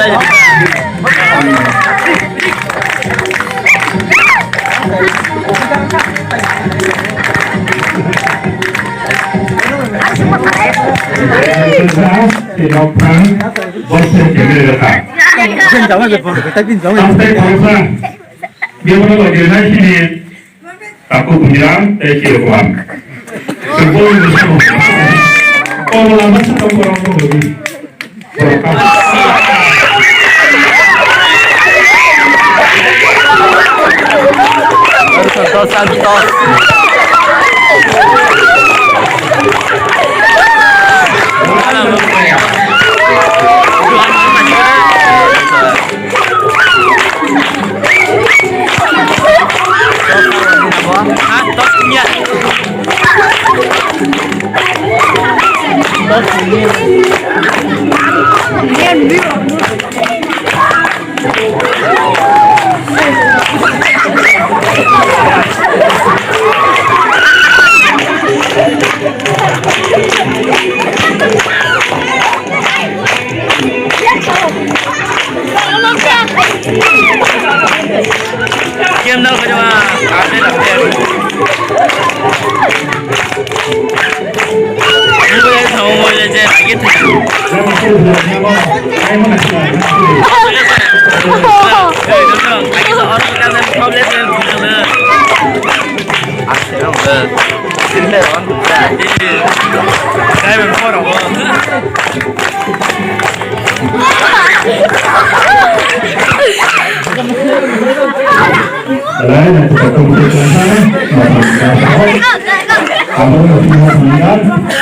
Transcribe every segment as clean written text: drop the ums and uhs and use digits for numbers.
thì đọc thắng bóng xe chuyển về được cả tay cầu xa điều đó là điều này thì các cụ cũng dám để chịu quản đừng vô như sau còn là mất sức không có bởi vì Santos Kiêm đâu cái mà cá đây là tiền. Như bây giờ thầu ngồi lên trên cái thằng. Đấy là tập trung của chúng ta mà thành cả sáu cảm ơn một chương trình nhất thì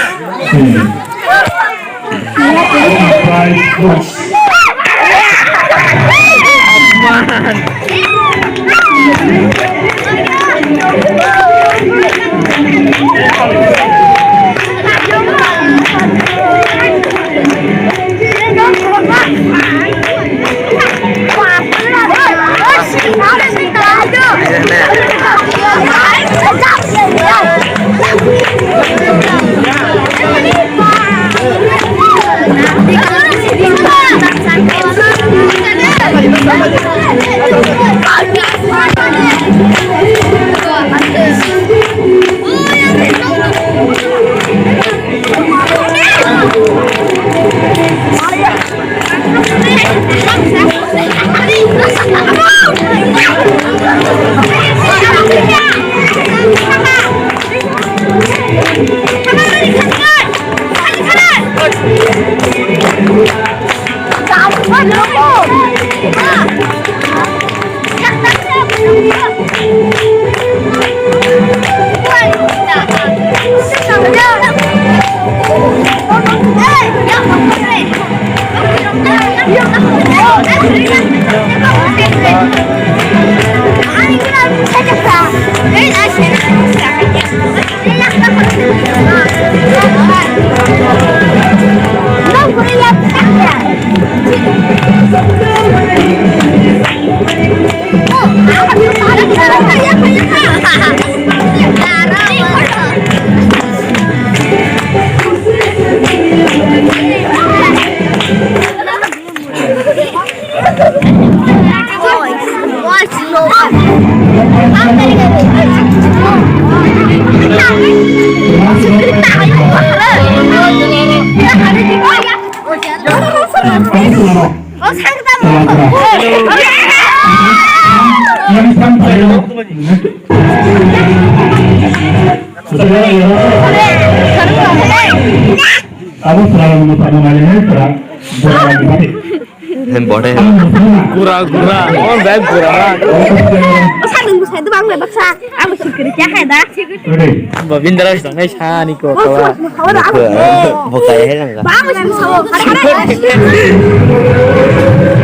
Kamu selalu memutar namanya terang berapa mati? Handphone. Gura-gura. Oh, bag gura. Saling saya itu bang bebas sa. Aku sih kerja kayak dah. Babindra sangai shani ko Oh, kawa. kau dah aku. Buka ya lang ka. Bang masih sawo. Kare-kare.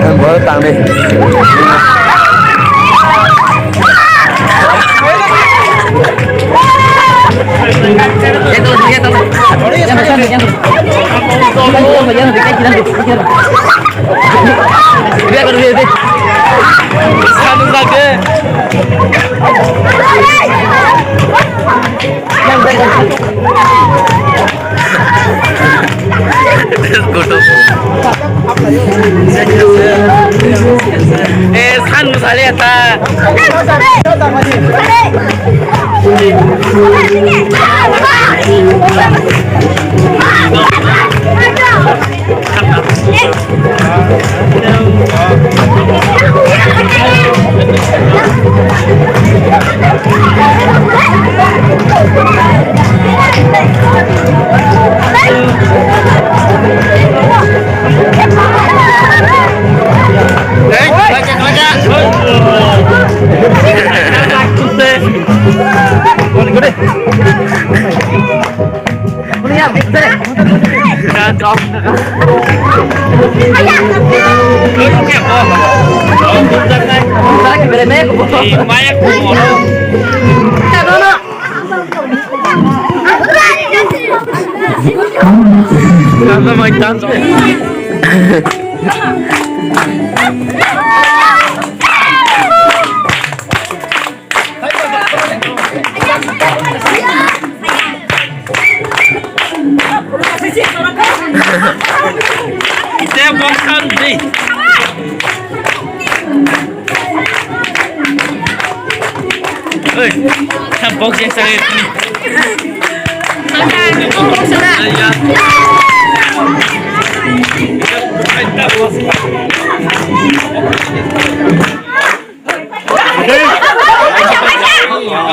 Handphone tang deh. 산 무살이었다. Saya bosan sih. Box yang saya ini.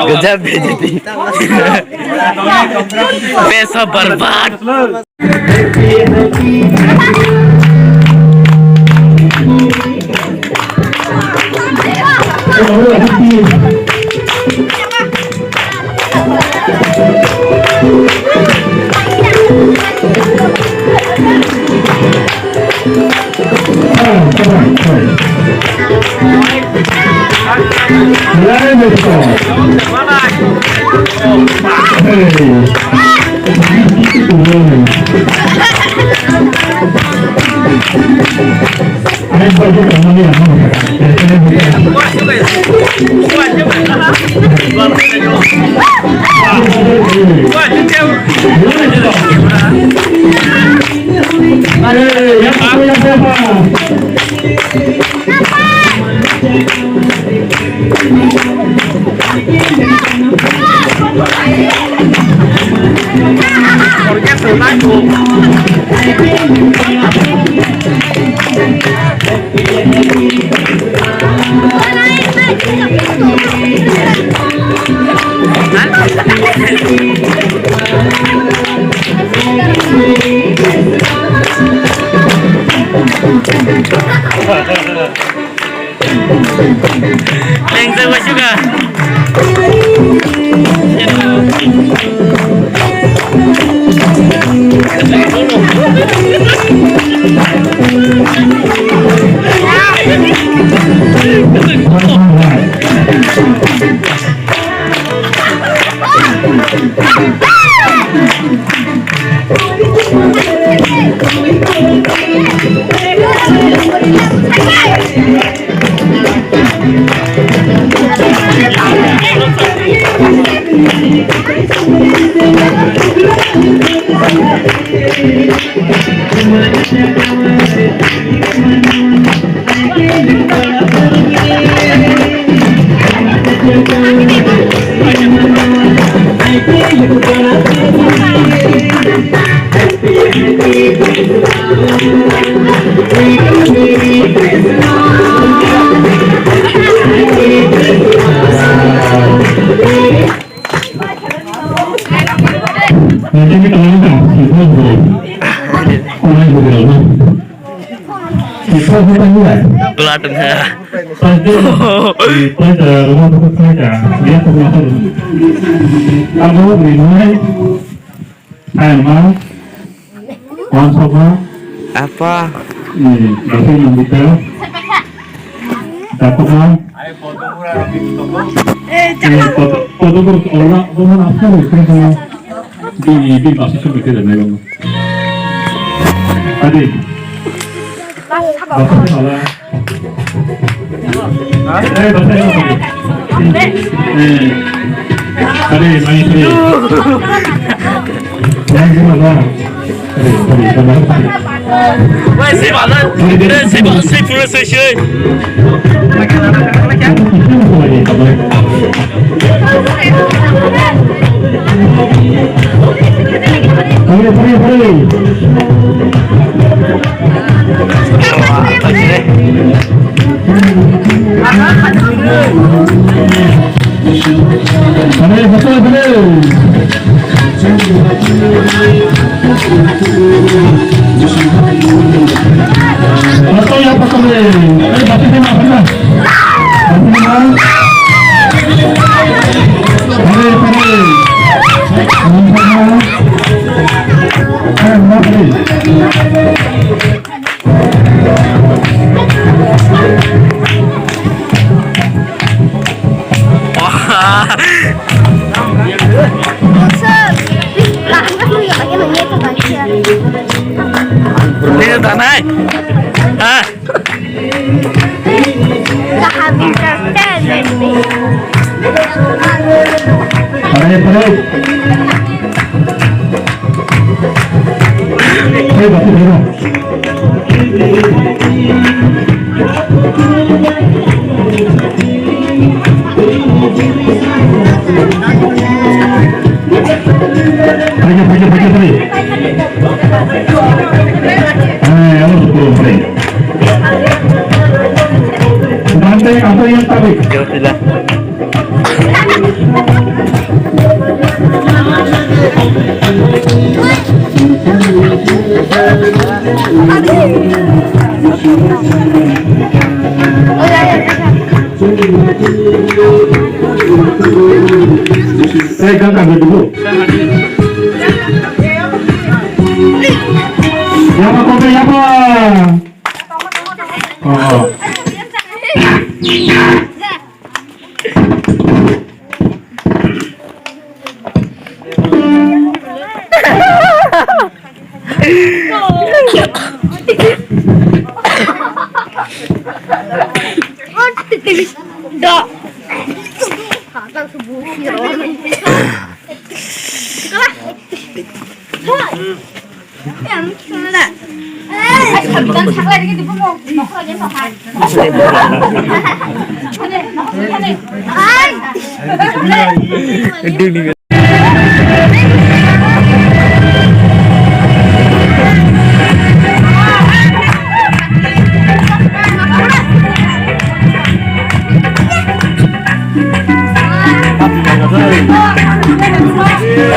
Gajah jadi. Besok berbat. Thanks so much juga. Nanti kita lanjut, kita mulai. Belakang. Pada rumah buku saja, dia semua harus. Kamu dimulai, sama, sama. Apa? Ini, berarti membuka. Dapat kan? Foto orang orang apa nih? Di masih sudah tidak ada yang. Tadi. Bapak salah. Tadi main sini. Yang mana? Weh, saya malah, saya pura saya. Ini tanah. Ah. Atau yang tarik? Tidak. Ganggang dulu. Siapa kopi siapa? Oh.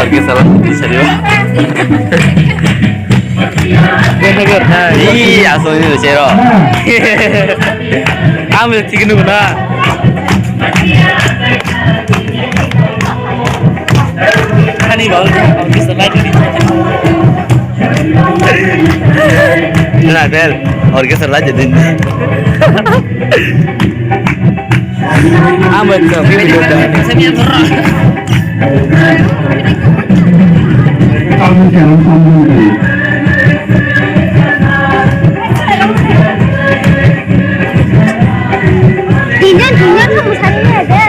Orge salah serius. Iya, soalnya zero. Ambil tiga nunggulah. Hani bagus, bisa lagi nih. Nah, Bel, orge salah jadi. Ambil tuh, video dah. Kamu jangan sambung tadi. Dinya kamu sana ada.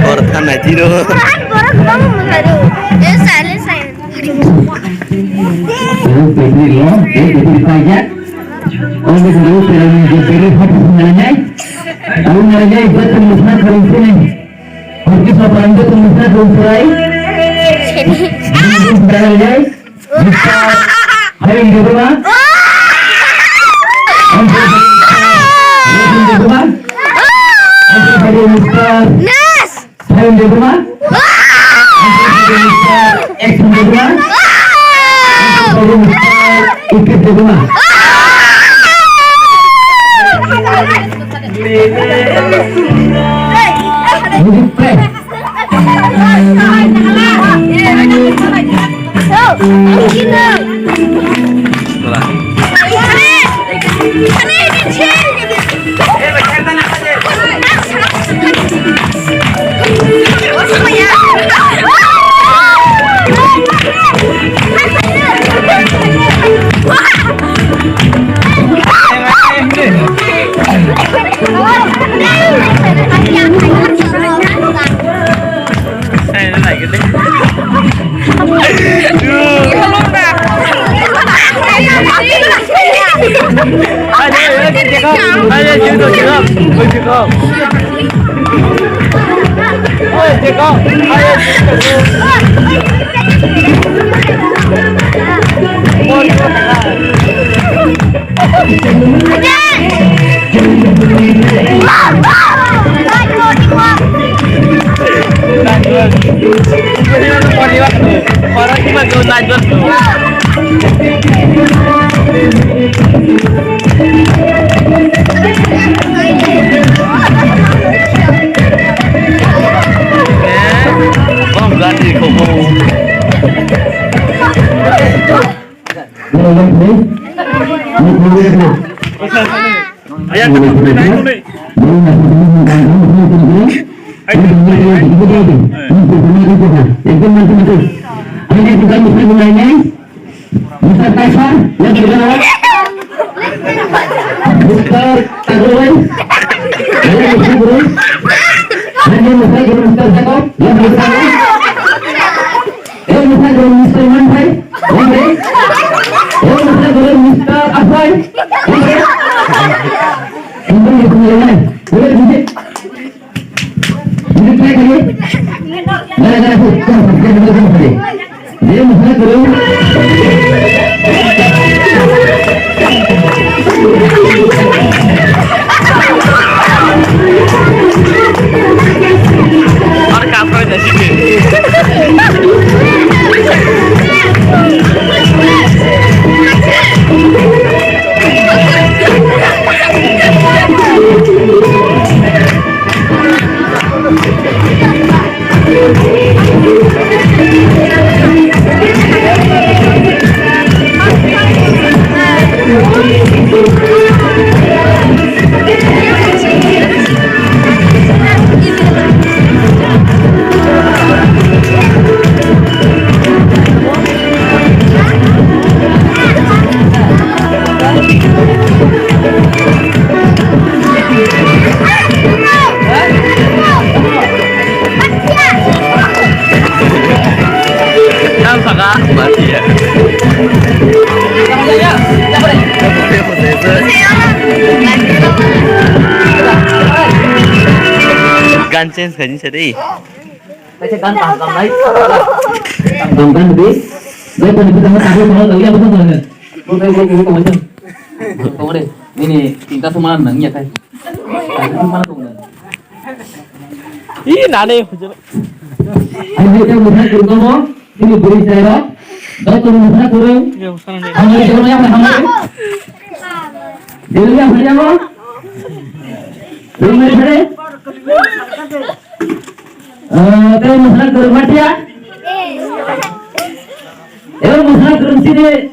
Orang aja loh. Kan borok kamu baru. Ya saya. Jadi lo, jadi saja. Kalau dulu filmnya jadi harus nyanyi. Tahu nyanyi betul musnah kalau sini. Mungkin sopan betul musnah kalau serai. Berapa guys? Bisa hari ini berapa? Nas. Hari ini berapa? Ikut berapa? Saya lagi deh. Ayo cekok. Oi cekok. Oi cekok. Ayo orang cuma kau lanjut. Bom ganti kobo. Ayah naik nih. Ganceng kan sedih. Saya kan tangkang lagi. Tangkang lebih. Saya pun kita tahu kalau tahu ya betul betul. Boleh macam. Tunggu deh. Ini tingkat semua nang ya kan. Mana tuh? Ih nane. Ayo kita mulai dulu mau. Ini beri saya. Dah turun sana turun. Hamil turun ya hamil. Dulu ya hamil mau. Turun mana? Kalau masalah turun mati ya? Masalah turun sini.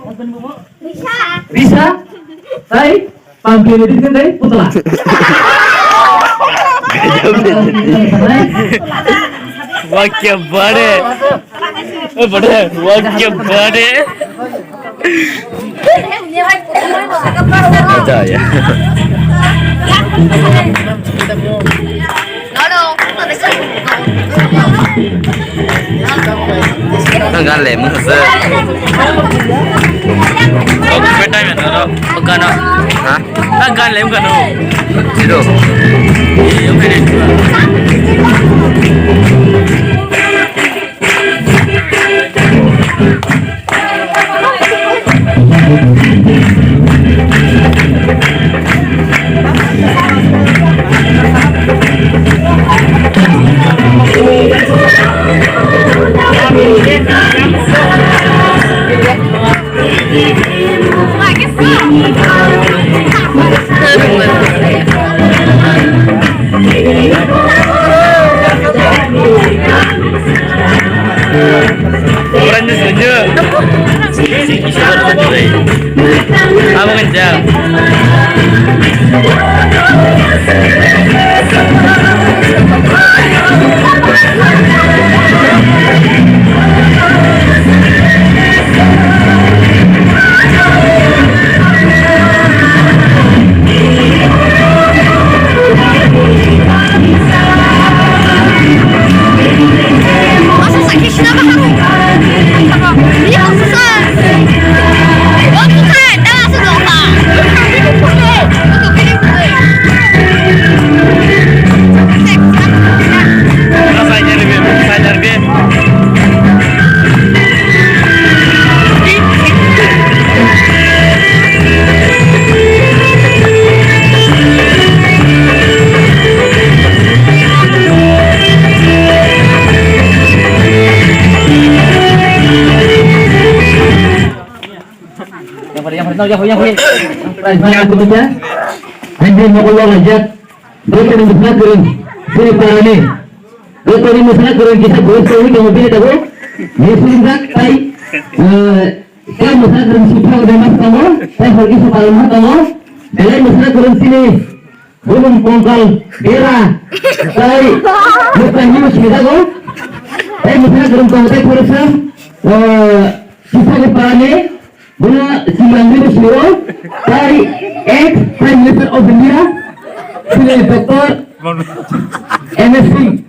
Bisa? Saya pampir itu kan saya putla. Wakya bade. Bade. Wakya bade. Ada ya. Enggak lemon sih. Oh, beda ya naro. Bukan no. Hah? Enggak lemon kan no. Itu. Iya beda. Orangnya saja. Kamu kencang. Masa sakit kenapa kamu? Iya susah. Oh susah, dah masuk doa. Saya bekerja. Anda mau keluar aja. Mereka yang besar turun. Sini para ni. Mereka yang besar turun kita boleh sini kamu pilih tahu. Yesus tak tay. Saya besar turun siapa udah mas kamu. Saya pergi sekolah mas kamu. Saya besar turun sini. Belum pongkal era. Saya bukan ini kita tahu. Saya besar turun kamu saya kurang. Kita para ni. Buna Simandiri Shiro dari ex-Prime Minister of India, Sri Dr. MS Singh.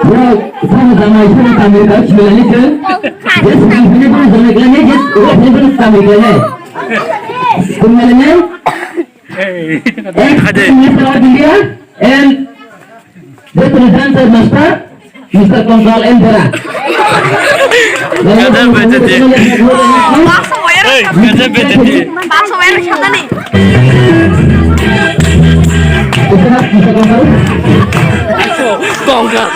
Buna sama-sama itu kami tahu sebenarnya je, jadi sebenarnya pun sama kerana je, orang pun sama kerana. Sebenarnya ex-Prime Minister of India and the President Master Mr. Kongkal Endera. Gada baca dia. Gada baca dia. Masuk air siapa nih? Kongkal.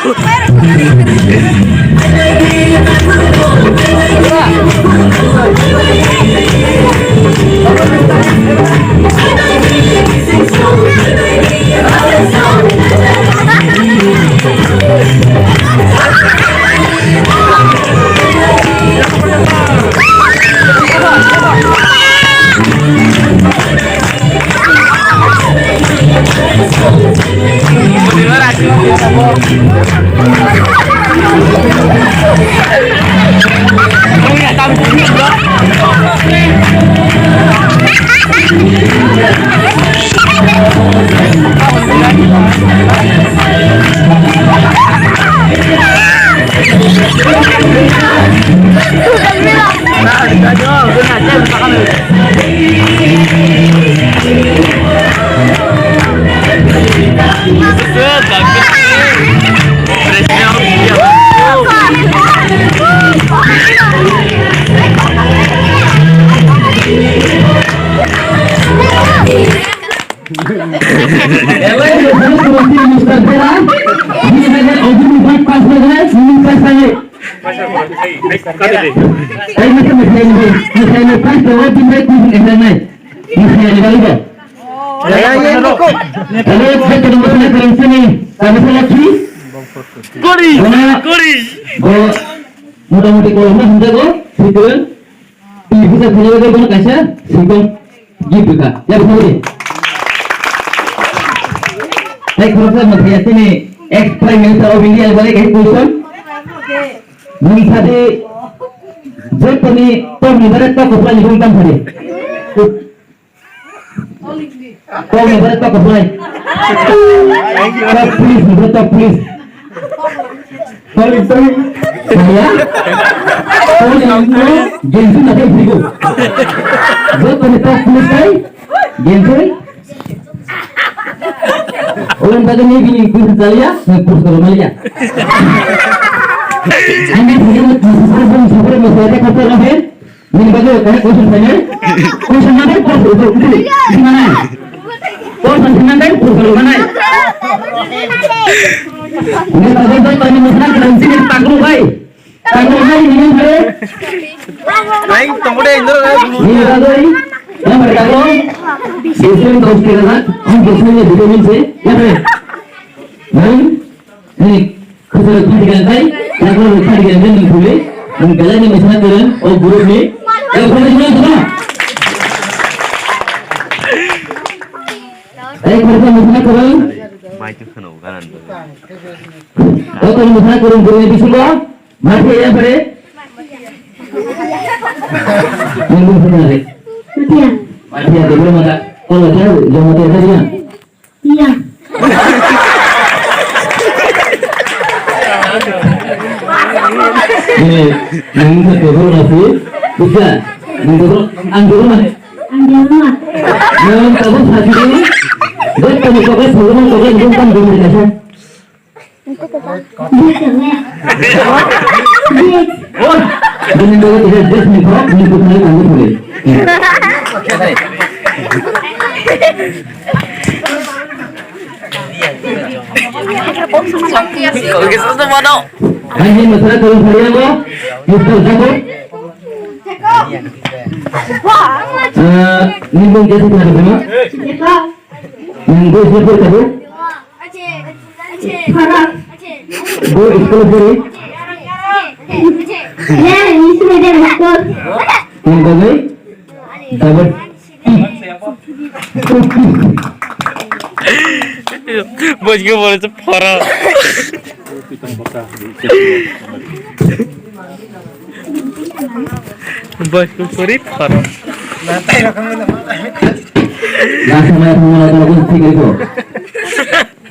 Mudah-mudahan kalau mas hendak go, situ bisa punya lagi banyak kasih, situ gitu kak. Ya betul ni. Saya kurasa maksudnya ni ex-Prime Minister of India balik ke position. Mungkin tadi jepun ni tom ni berat tak kau pelajari bukan tadi. Tom ni berat tak kau pelajari. Please, berat please. Sorry. Saya yang gensu nanti beriku. Jepun ni tak selesai. Gensu. Orang tadi ni gini kursus saya, kursus Malaysia. Anda punya sesuatu masyarakat kata lahir, ini bagai kursus saya. Kursus mana kursus itu di mana? Kursus mana kursus mana? Ini bagai tadi masyarakat dan sini taklu baik. Taklu baik ini bagai. Baik, tunggu deh itu. Ini bagai. Yang berkata, sesuatu kau sekiranya, हम sesuatu video ini sih, ya benar. Baik, ini kerja kerja kita, kalau kerja kita ni boleh, mungkin ni misalnya kerana, oh guru ni, kalau kerja ni semua. kerja misalnya kerana, Maju kena kanan. kalau misalnya kerana guru ni semua, masih ya benar. Mungkin benar. Iya. Masih ada belum ada. Kalau saya jangan ada saja. Iya. Ini kita turun nasi. Bisa. Turun anggur mana? Anggur mana? Yang kamu sahaja ini. Buat kamu pakai sebelum pakai bukan belum dikasih. Oh. Ini dulu tidak just nih kok. Ini bukan lagi anggur boleh. Kalau kita semua dong. Ini masalah turun saya lo. Itu jago. Nimbung jasa tu ada berapa? Nimbung siapa tu? Go sekolah puri. Yang bagai dapat Bos gue boleh parah. Bos gue sorry parah. Last समय हम लोग लोगों से देखो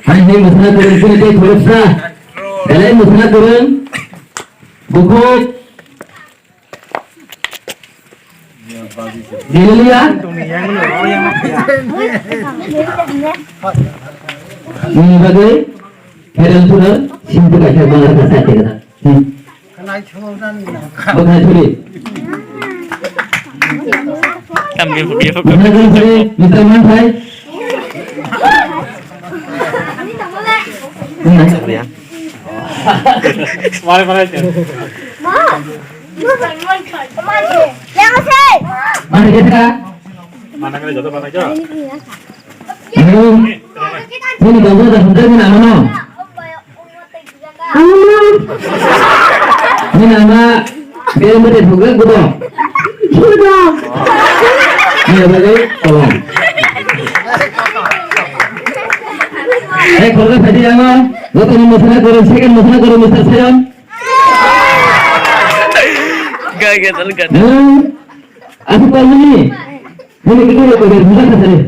हाँ ये मसला करें इसलिए तो थोड़ा सा पहले मसला करें बुको ले लिया ini bagai heran sudah simpul aja balar kasar kita bukan sulit Ambil video. mana kan sulit minta mantai Ya. Mana aja. mana kita Mana kali jatuh mana aja. ini bagus dah bener ni nama ini nama biar mudah juga gudo ini bagai tolong keluarga tadi jangan lo tadi masalah korun second masalah korun Mr. Sayon Gak gitu. aku tahu ini kita lo kau dari mana tadi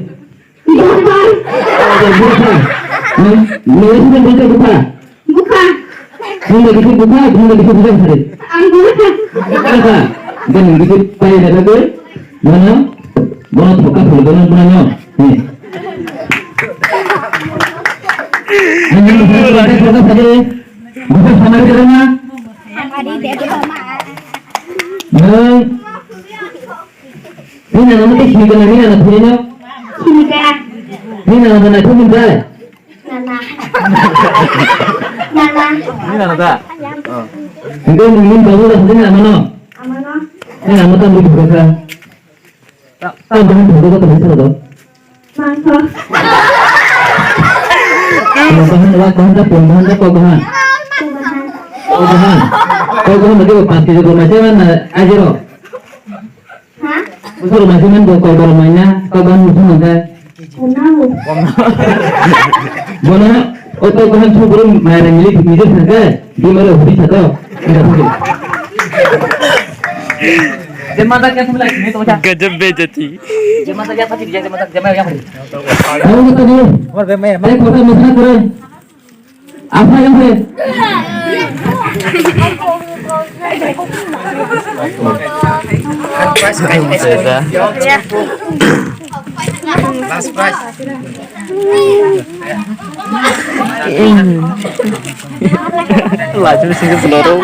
Nulis kan baca buka. Buka. Mula dikit buka, mula dikit buka tadi. Buka. Dan dikit payah dah tu. Mana? Mana buka full mana mana? Ni. Ini buka tadi. Buka sama dia mana? Ini nama tu sini kan ni nama sini ni. Sini kan. Ini nama tu minta. Ini nama tak? Itu mungkin baru dah sini nama no. Ini nama tak mungkin berapa? Tak jangan berapa tu besar tu. Bahan awak bahan tak pun bahan tak kau bahan. Kau bahan macam apa? Kita kau macam mana? Ajero. Besar macam mana kau bahan mainnya? Kau bahan macam mana? Bona oto kahan sebelum main milik নিজের থাকে ডিমারে হরি থাকো এটা থাকে জমাতা কে তুমি লাগনি তো Gajah bejati. জমাতা যা পাচ্ছি যে জমাতা জমা ইয়া করে আমি তো নিয়ে আমার মে मैं কথা মশলা করে আপা যাবে Last prize. Laju singgah seluruh.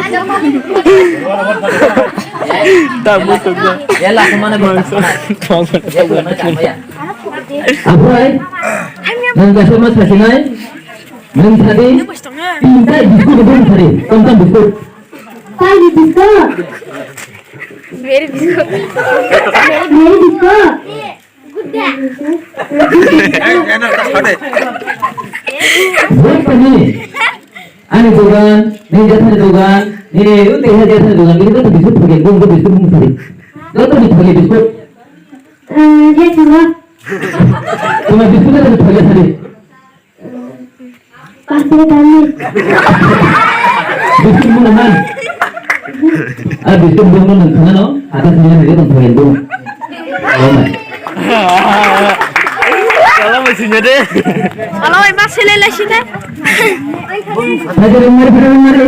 Tak butuh gua. Yalah kemana bangsa apa nang kasih mas kasih nai nang tadi pintai biskut belum tadi tentang biskut tadi biskut Very biscuit. Very biskut Enak tak ada. Buat ni, ane dogan, ni jasa dogan, ni udah jasa dogan, ini tu biskut pakai, gua biskut pun tadi, lo tu pakai biskut, Dia cuma cuma biskut tu pakai tadi, pasti tadi. biskut pun mana, biskut pun mana, mana no, atas ni ada tu pakai tu, oh my. Kalau mesinnya deh. Kalau emang selesai sih deh. Ada rumah ada.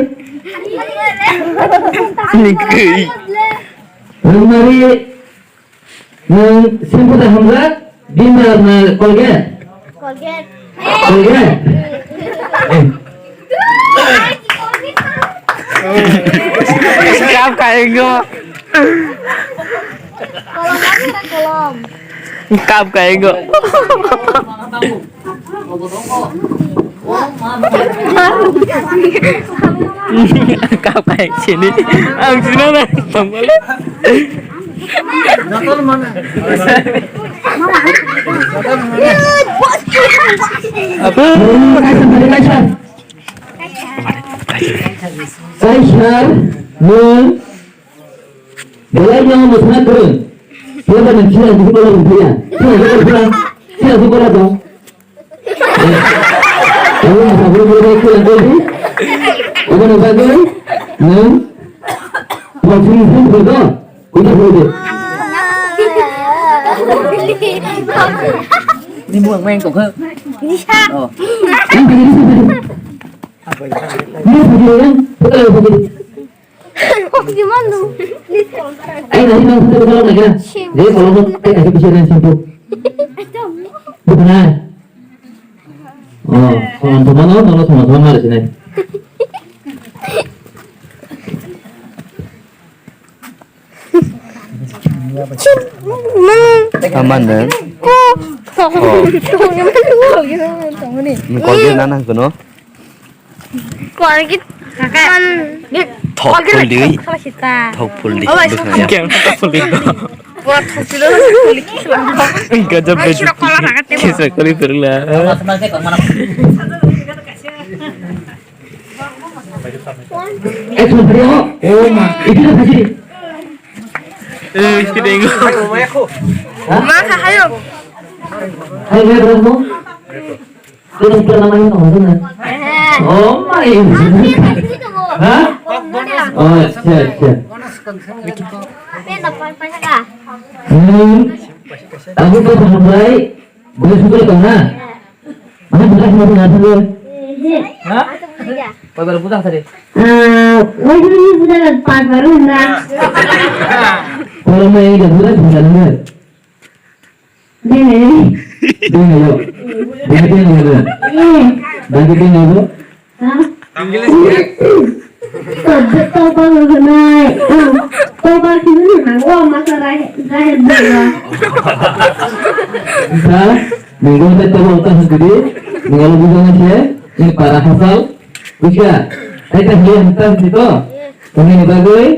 Nikui. Rumah ni, simpul dah hamzah, dimana na Colgate. Colgate. Siap kayak gua. Kolom. Kap kayak gua. Kap kayak sini. Ang sini lah. Jatuh mana? Kaisar bolanya musnah turun. Dia mencela di sekolah dia. Dia sekolah dong. Kamu bisa boleh ikut yang tadi. Kamu nak bagai? Pasti sudah. Udah boleh. Ini buang main kok. Oh. Ini bagian. Betul betul. Gimana? Ay, nanti nang satu kalau lagi na. Jadi kalau mau kasih pikiran simpul. Bukan ah. Oh, teman-teman ada sini. Aman dan. Mengkol nana kuno. Kualgit kan Thok puldi. kalau kita Thok puldi. Yang tak pulih. buat hasil kulit lang Gajab kira kola ragat ya Kisah kali berlah. Mas kok mana? Sebenarnya, itu apa sih? Kidengo. maka ayo Hai, berapa? Itu namanya apa? Oh, my. Hah? Oh, siap. Aku tuh sampai boleh suka itu nah. Mana bekas mau dengar dulu? Hah? Baru putar tadi. wajib ini sudah pas baru nah Kalau mau yang bulan bisa dengar. ini Dengar yuk. Dengar. Bagi dengar yuk. Tao con người này tôi con thứ mà qua mà ra ra hết rồi Bisa, minggu kita tahu sendiri. Kalau bukan saya, ini para hafal. Bisa. Kita lihat hentam situ. Ini bagus.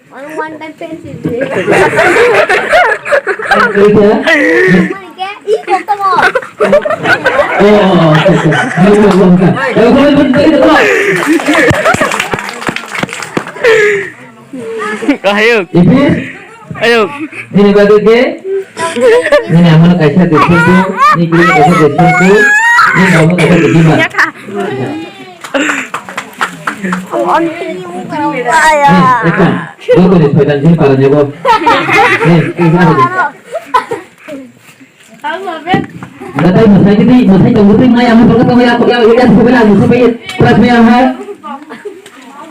orang mantan pensi Bisa. ih kok mau Oh, belum. Kalau bentar itu. Ayo, Ibu, ayo. ini bagus ke? Ini aman kaisa di situ. Ini kulit kaisa di situ. Ini kamu kaisa di mana? Nih, ikan. Gue di sepeda sini para jago. Nih, ini apa? Nggak tahu masai ini, masai kamu tuh nggak yang mau kamu ya sebelah, supaya peras merah.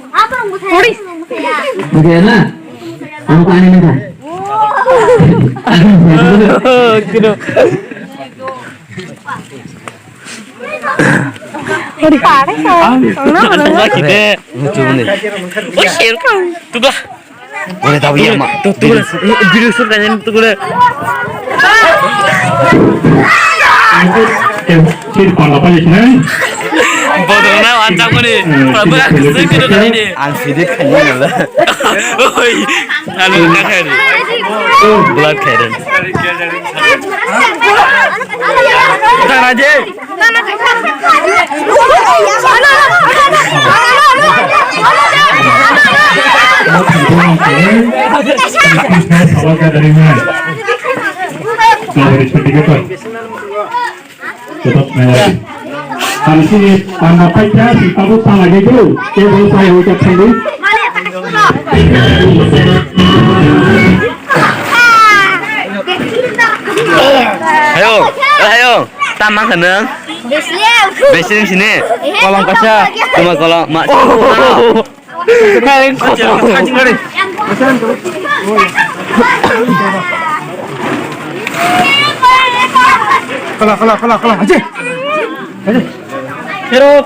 apa yang buat Bagaimana? Kamu kan ini kan? Kino. Di pare Tengah kita. Lucu nih. Oh, share kan. Tuh dah. Boleh tahu ya mak. Tuh video shoot kan tuh gue. Bodohnya ancang gue nih. Prabu aku sedih kali ini. Ansidik kayaknya lah. Oi, lalu nak kali. Blood keren. Kita aja. Keluarga dari mana? Dari Spendikator. Tetap melewati. Kali sini tanda baca si tahu salah gitu. Dia belum saya ucap sendiri. Ayo. Tamang keneng. Besin sini. Kolong kaca. Cuma kolong mak. Kalian kosong. Kalah aja. Hero.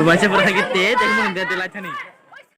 Masih pernah gitu, tapi mau ganti lagi nih.